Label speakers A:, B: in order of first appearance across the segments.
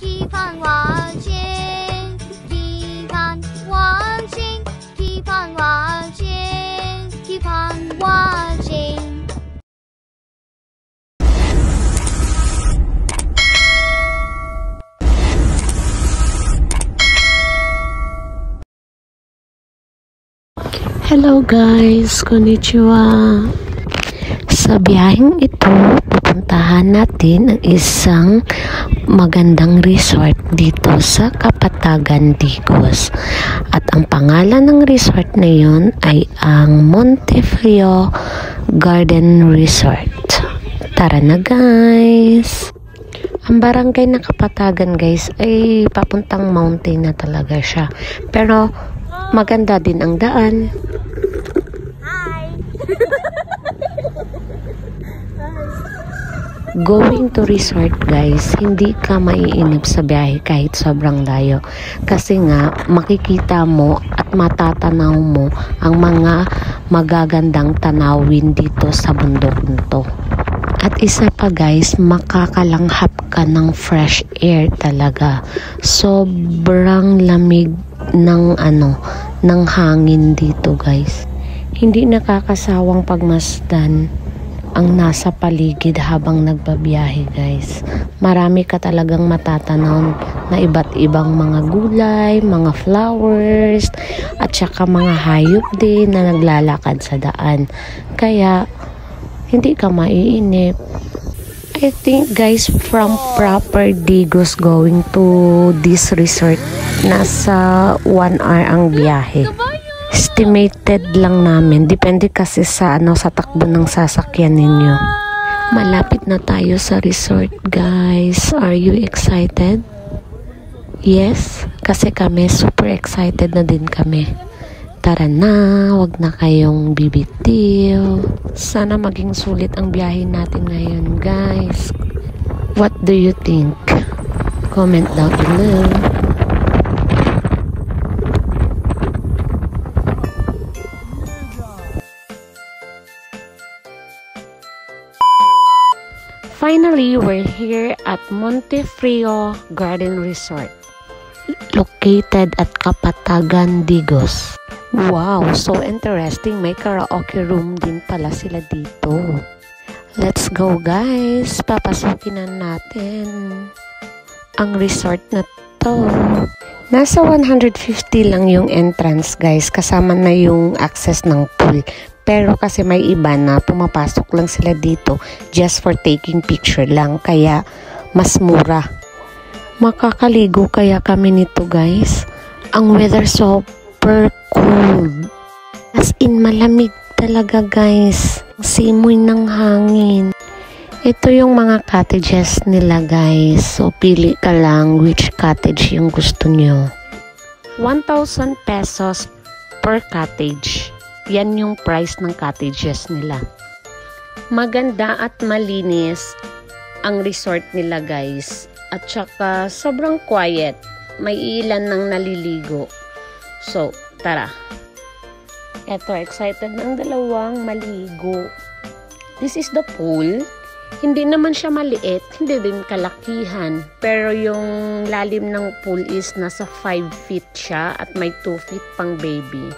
A: keep on watching, keep on watching, keep on watching, keep on watching.
B: Hello guys, konnichiwa. Sa biyaheng ito, pupuntahan natin ang isang magandang resort dito sa Kapatagan, Digos. At ang pangalan ng resort na yun ay ang Montefrio Garden Resort. Tara na guys! Ang barangay na Kapatagan guys ay papuntang mountain na talaga siya. Pero maganda din ang daan. Going to resort guys, hindi ka maiinip sa biyahe kahit sobrang layo. Kasi nga, makikita mo at matatanaw mo ang mga magagandang tanawin dito sa bundok nito. At isa pa guys, makakalanghap ka ng fresh air talaga. Sobrang lamig ng ng hangin dito guys. Hindi nakakasawang pagmasdan ang nasa paligid habang nagbabiyahe guys. Marami ka talagang matatanaw na iba't ibang mga gulay, mga flowers, at saka mga hayop din na naglalakad sa daan. Kaya hindi ka maiinip. I think guys, from proper Digos going to this resort, nasa 1 hour ang biyahe. Estimated lang namin. Depende kasi sa sa takbo ng sasakyan ninyo. Malapit na tayo sa resort, guys. Are you excited? Yes, kasi kami super excited na din kami. Tara na, wag na kayong bibitiw. Sana maging sulit ang biyahe natin ngayon, guys. What do you think? Comment down below. Finally, we're here at Montefrio Garden Resort, located at Kapatagan, Digos. Wow, so interesting. May karaoke room din pala sila dito. Let's go guys, papasukin na natin ang resort na to. Nasa 150 lang yung entrance guys, kasama na yung access ng pool. Pero kasi may iba na pumapasok lang sila dito just for taking picture lang, kaya mas mura. Makakaligo kaya kami nito guys. Ang weather super cold. As in malamig talaga guys. Simoy ng hangin. Ito yung mga cottages nila guys. So pili ka lang which cottage yung gusto nyo. 1,000 pesos per cottage. Yan yung price ng cottages nila. Maganda at malinis ang resort nila guys. At saka sobrang quiet. May ilan nang naliligo. So, tara. Eto, excited ng dalawang maligo. This is the pool. Hindi naman siya maliit. Hindi din kalakihan. Pero yung lalim ng pool is nasa 5 feet siya. At may 2 feet pang baby.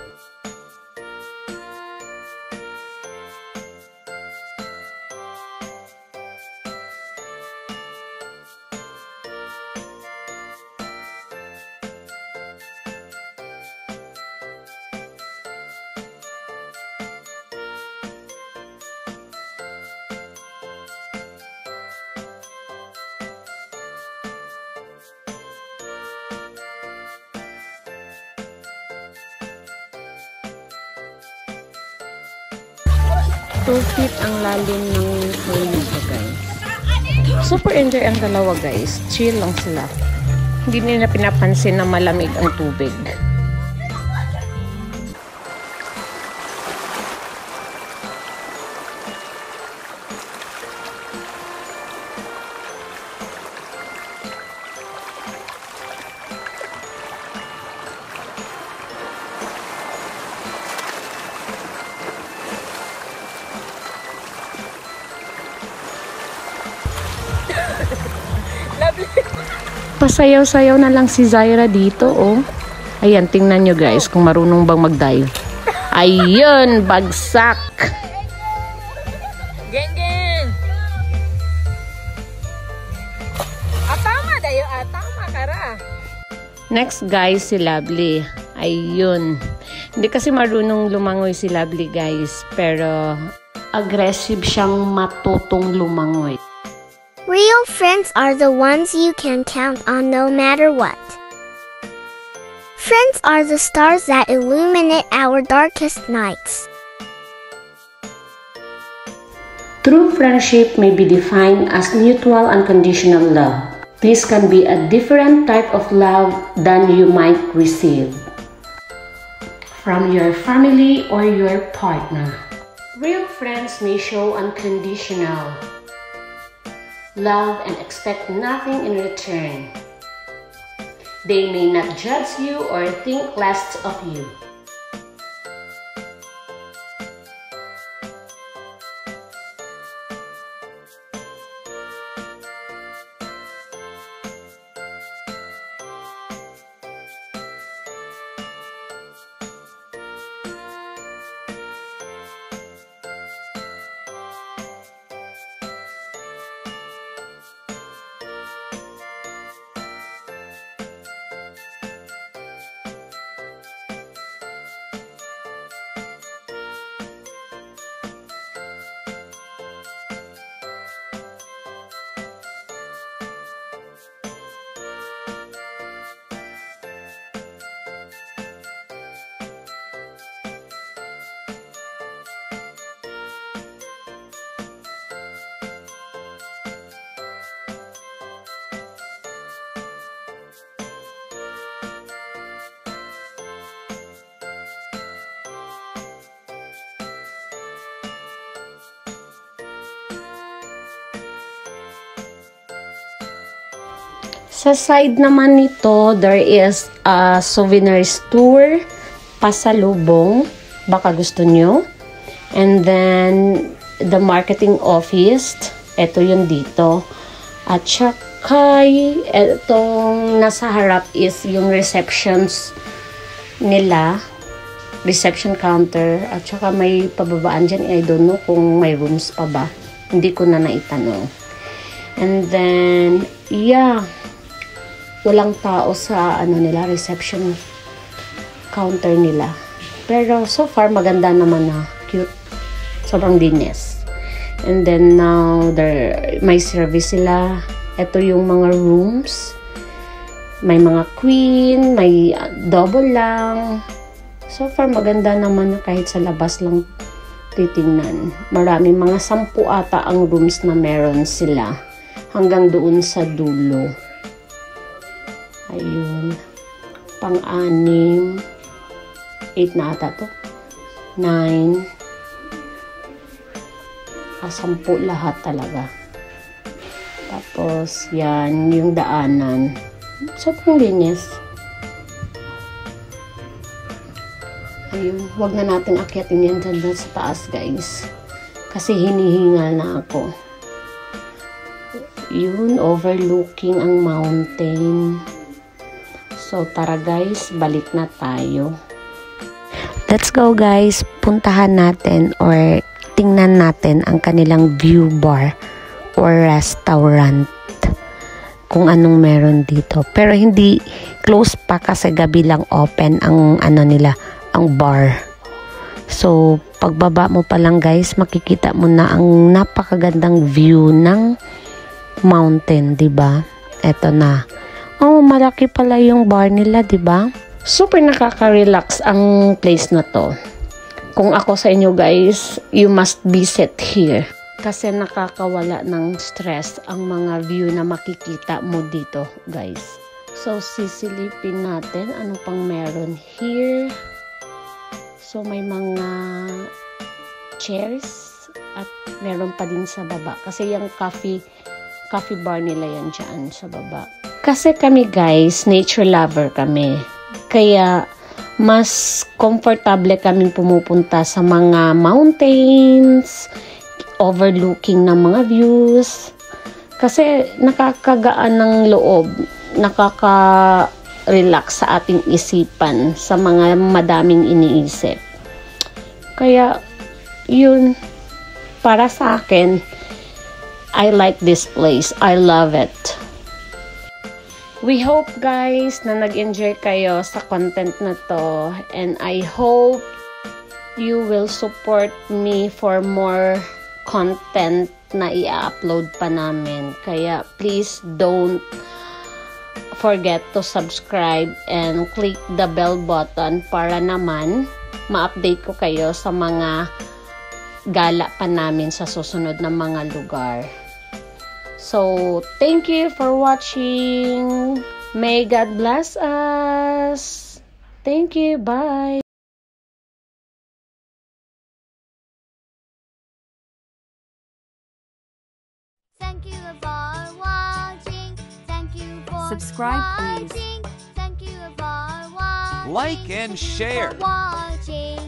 B: Two feet ang lalim ng pool nito guys. Super enjoy ang dalawa guys. Chill lang sila. Hindi nila pinapansin na malamig ang tubig. Nagpasayaw-sayaw na lang si Zaira dito, oh. Ayan, tingnan nyo guys kung marunong bang mag-dive. Ayun, bagsak.
C: Geng. Tama dayo, tama kara.
B: Next guys, si Lovely. Ayun. Hindi kasi marunong lumangoy si Lovely guys, pero aggressive siyang matutong lumangoy.
A: Real friends are the ones you can count on no matter what. Friends are the stars that illuminate our darkest nights.
B: True friendship may be defined as mutual unconditional love. This can be a different type of love than you might receive from your family or your partner. Real friends may show unconditional love and expect nothing in return. They may not judge you or think less of you. Sa side naman nito, there is a souvenir store, pasalubong, baka gusto nyo. And then, the marketing office, ito yun dito. At saka, itong nasa harap is yung receptions nila, reception counter. At saka may pababaan dyan, I don't know kung may rooms pa ba. Hindi ko na naitanong. And then, yeah, walang tao sa nila reception counter nila, pero so far maganda naman na, cute, sobrang linis. And then now may service sila. Ito yung mga rooms, may mga queen, may double lang. So far maganda naman na kahit sa labas lang titingnan. Marami, mga 10 ata ang rooms na meron sila hanggang doon sa dulo. Ayun. Pang-6. 8 na ata to. 9. 10 lahat talaga. Tapos, yan. Yung daanan. Sobrang linis. Ayun. Huwag na natin akyatin yan dyan sa taas, guys. Kasi hinihingal na ako. Yun. Overlooking ang mountain. So, tara guys, balik na tayo. Let's go guys, puntahan natin or tingnan natin ang kanilang view bar or restaurant. Kung anong meron dito. Pero hindi close pa kasi gabi lang open ang nila, ang bar. So, pagbaba mo pa lang guys, makikita mo na ang napakagandang view ng mountain, 'di ba? Eto na. Oh, malaki pala yung bar nila, 'di ba? Super nakaka-relax ang place na to. Kung ako sa inyo guys, you must visit here. Kasi nakakawala ng stress ang mga view na makikita mo dito, guys. So, sisilipin natin ano pang meron here. So, may mga chairs at meron pa din sa baba. Kasi yung coffee bar nila yan dyan sa baba. Kasi kami guys, nature lover kami. Kaya mas komportable kami pumupunta sa mga mountains, overlooking ng mga views. Kasi nakakagaan ng loob nakaka-relax sa ating isipan sa mga madaming iniisip. Kaya, yun, para sa akin, I like this place. I love it. We hope guys na nag-enjoy kayo sa content na to, and I hope you will support me for more content na i-upload pa namin. Kaya please don't forget to subscribe and click the bell button para naman ma-update ko kayo sa mga gala pa namin sa susunod na mga lugar. So, thank you for watching. May God bless us. Thank you. Bye.
D: Thank you for watching. Thank you for
E: Subscribe, please.
D: watching. Thank you for watching.
F: Like and share.
D: For watching.